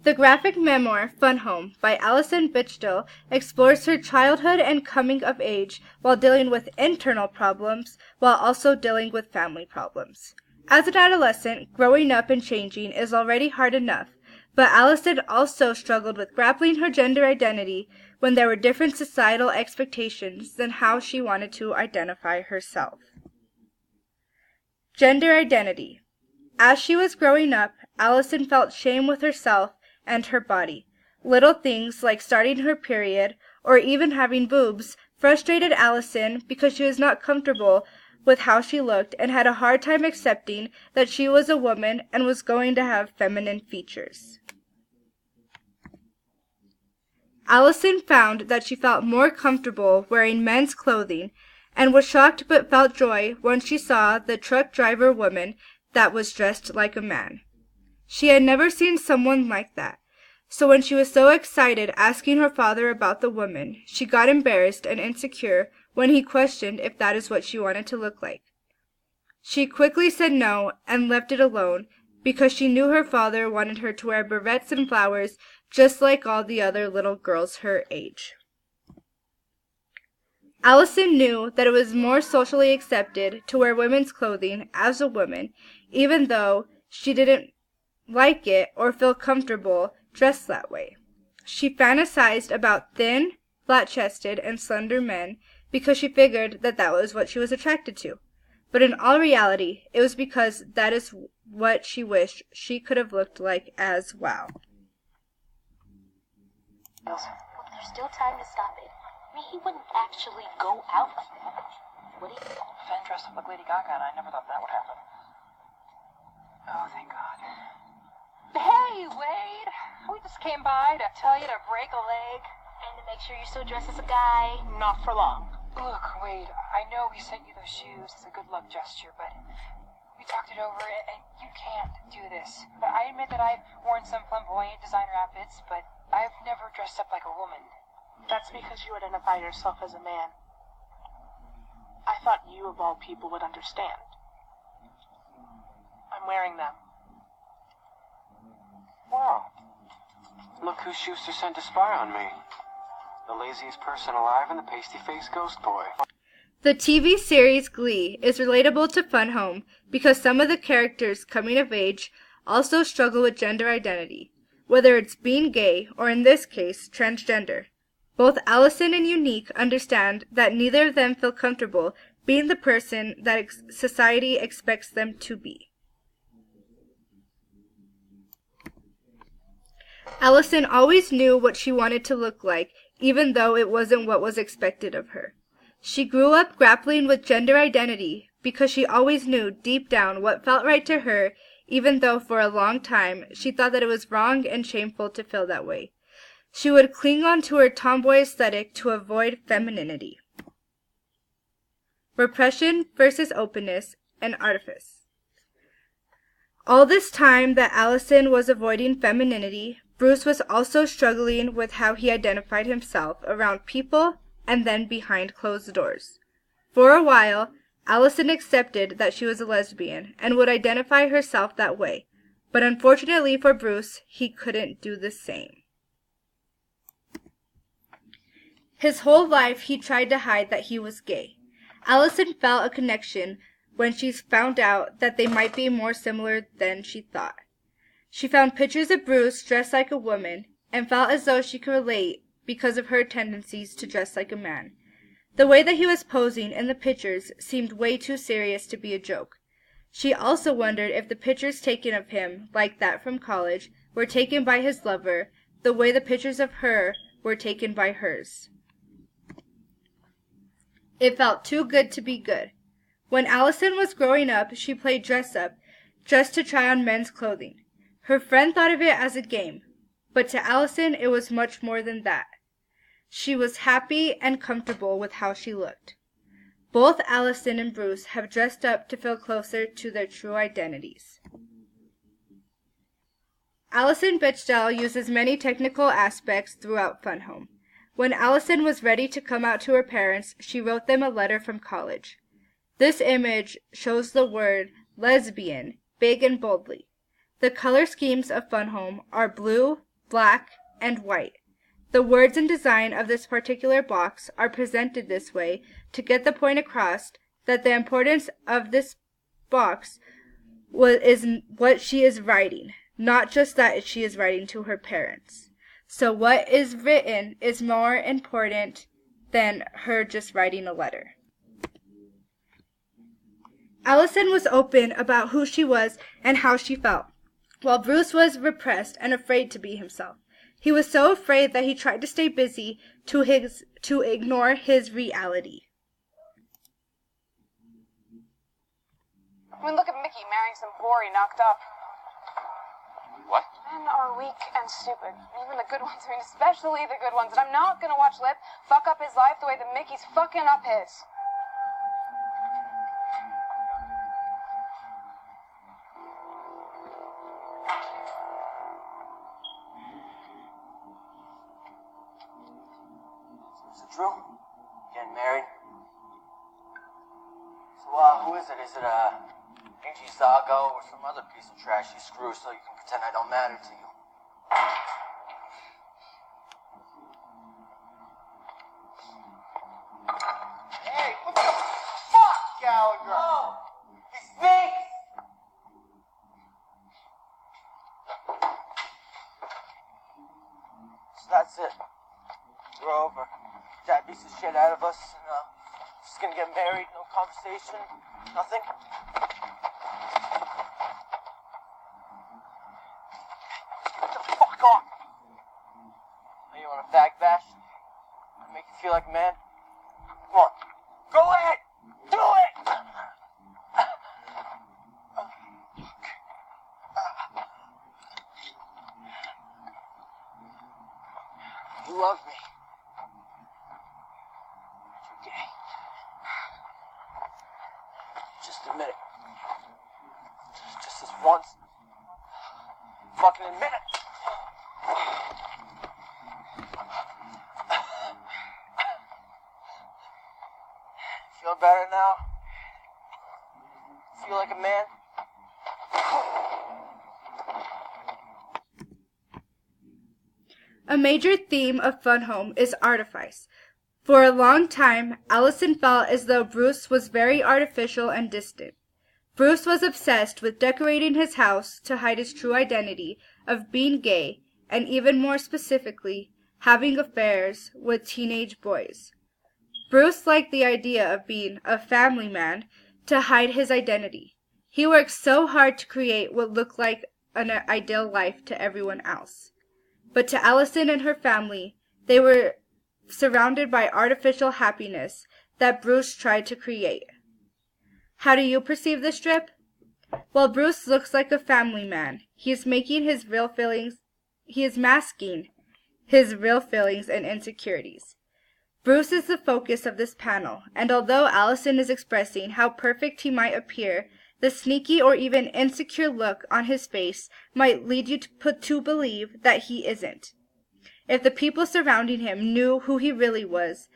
The graphic memoir Fun Home by Alison Bechdel explores her childhood and coming of age while dealing with internal problems while also dealing with family problems. As an adolescent, growing up and changing is already hard enough, but Alison also struggled with grappling her gender identity when there were different societal expectations than how she wanted to identify herself. Gender identity. As she was growing up, Alison felt shame with herself and her body. Little things like starting her period or even having boobs frustrated Alison because she was not comfortable with how she looked and had a hard time accepting that she was a woman and was going to have feminine features. Alison found that she felt more comfortable wearing men's clothing and was shocked but felt joy when she saw the truck driver woman that was dressed like a man. She had never seen someone like that, so when she was so excited asking her father about the woman, she got embarrassed and insecure when he questioned if that is what she wanted to look like. She quickly said no and left it alone because she knew her father wanted her to wear barrettes and flowers just like all the other little girls her age. Alison knew that it was more socially accepted to wear women's clothing as a woman, even though she didn't like it or feel comfortable dressed that way. She fantasized about thin, flat-chested, and slender men because she figured that that was what she was attracted to. But in all reality, it was because that is what she wished she could have looked like as well. There's still time to stop it. I mean, he wouldn't actually go out like that, would he? Fan dressed up like Lady Gaga, and I never thought that would happen. Oh, thank God. Hey, Wade! We just came by to tell you to break a leg. And to make sure you still dress as a guy. Not for long. Look, Wade, I know we sent you those shoes as a good luck gesture, but we talked it over, and you can't do this. I admit that I've worn some flamboyant designer outfits, but I've never dressed up like a woman. That's because you identify yourself as a man. I thought you, of all people, would understand. I'm wearing them. Wow. Look whose shoes are sent to spy on me. The laziest person alive and the pasty-faced ghost boy. The TV series Glee is relatable to Fun Home because some of the characters coming of age also struggle with gender identity, whether it's being gay or, in this case, transgender. Both Alison and Unique understand that neither of them feel comfortable being the person that society expects them to be. Alison always knew what she wanted to look like, even though it wasn't what was expected of her. She grew up grappling with gender identity because she always knew deep down what felt right to her, even though for a long time she thought that it was wrong and shameful to feel that way. She would cling on to her tomboy aesthetic to avoid femininity. Repression versus openness and artifice. All this time that Alison was avoiding femininity, Bruce was also struggling with how he identified himself around people and then behind closed doors. For a while, Alison accepted that she was a lesbian and would identify herself that way, but unfortunately for Bruce, he couldn't do the same. His whole life he tried to hide that he was gay. Alison felt a connection when she found out that they might be more similar than she thought. She found pictures of Bruce dressed like a woman and felt as though she could relate because of her tendencies to dress like a man. The way that he was posing in the pictures seemed way too serious to be a joke. She also wondered if the pictures taken of him, like that from college, were taken by his lover, the way the pictures of her were taken by hers. It felt too good to be good. When Alison was growing up, she played dress-up just to try on men's clothing. Her friend thought of it as a game, but to Alison it was much more than that. She was happy and comfortable with how she looked. Both Alison and Bruce have dressed up to feel closer to their true identities. Alison Bechdel uses many technical aspects throughout Fun Home. When Alison was ready to come out to her parents, she wrote them a letter from college. This image shows the word lesbian big and boldly. The color schemes of Fun Home are blue, black, and white. The words and design of this particular box are presented this way to get the point across that the importance of this box is what she is writing, not just that she is writing to her parents. So what is written is more important than her just writing a letter. Allison was open about who she was and how she felt, while Bruce was repressed and afraid to be himself. He was so afraid that he tried to stay busy to ignore his reality. I mean, look at Mickey marrying some whore he knocked up. What? Men are weak and stupid. Even the good ones. I mean, especially the good ones. And I'm not gonna watch Lip fuck up his life the way that Mickey's fucking up his. Is it true? Getting married? So, who is it? Is it, Angie Zago or some other piece of trash you screw so you can pretend I don't matter to you? Hey, what the fuck, Gallagher? Oh, he stinks! So that's it. We're over. Dad beats the shit out of us, and, just gonna get married, no conversation, nothing. Get the fuck off! Oh, you want a fag bash? Make you feel like a man? Come on, go ahead, do it! You love me. You're gay. Just admit it. Just this once. Fucking admit it. Feel better now? Feel like a man? A major theme of Fun Home is artifice. For a long time, Allison felt as though Bruce was very artificial and distant. Bruce was obsessed with decorating his house to hide his true identity of being gay, and even more specifically, having affairs with teenage boys. Bruce liked the idea of being a family man to hide his identity. He worked so hard to create what looked like an ideal life to everyone else. But to Allison and her family, they were surrounded by artificial happiness that Bruce tried to create. How do you perceive this strip? While Bruce looks like a family man, he is masking his real feelings and insecurities. Bruce is the focus of this panel, and although Allison is expressing how perfect he might appear, the sneaky or even insecure look on his face might lead you to believe that he isn't. If the people surrounding him knew who he really was,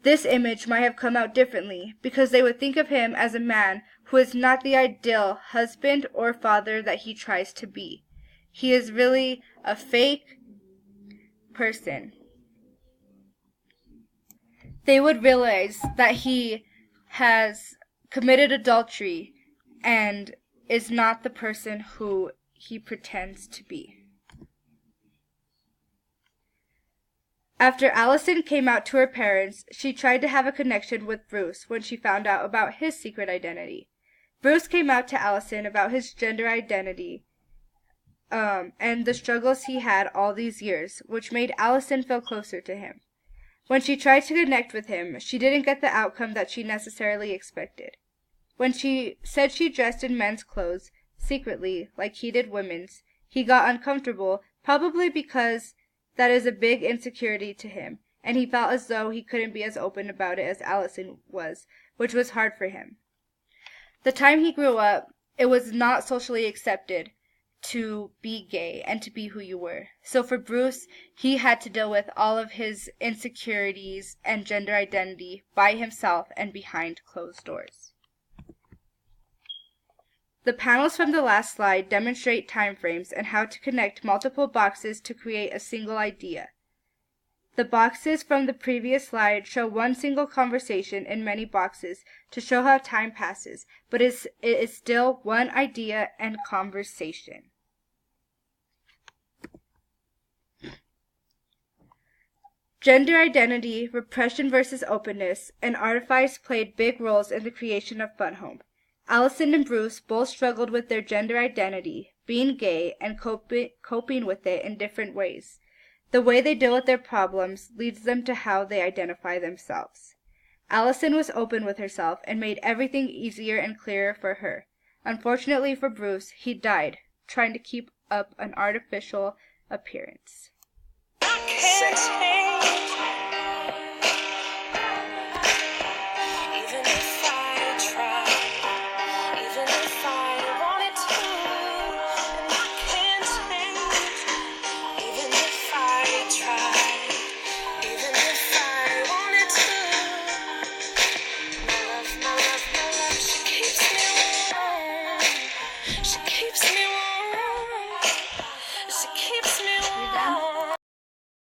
this image might have come out differently, because they would think of him as a man who is not the ideal husband or father that he tries to be. He is really a fake person. They would realize that he has committed adultery and is not the person who he pretends to be. After Allison came out to her parents, she tried to have a connection with Bruce when she found out about his secret identity. Bruce came out to Allison about his gender identity and the struggles he had all these years, which made Allison feel closer to him. When she tried to connect with him, she didn't get the outcome that she necessarily expected. When she said she dressed in men's clothes, secretly, like he did women's, he got uncomfortable, probably because that is a big insecurity to him, and he felt as though he couldn't be as open about it as Allison was, which was hard for him. The time he grew up, it was not socially accepted to be gay and to be who you were. So for Bruce, he had to deal with all of his insecurities and gender identity by himself and behind closed doors. The panels from the last slide demonstrate timeframes and how to connect multiple boxes to create a single idea. The boxes from the previous slide show one single conversation in many boxes to show how time passes, but it is still one idea and conversation. Gender identity, repression versus openness, and artifice played big roles in the creation of Fun Home. Allison and Bruce both struggled with their gender identity, being gay, and coping with it in different ways. The way they deal with their problems leads them to how they identify themselves. Allison was open with herself and made everything easier and clearer for her. Unfortunately for Bruce, he died trying to keep up an artificial appearance. I can't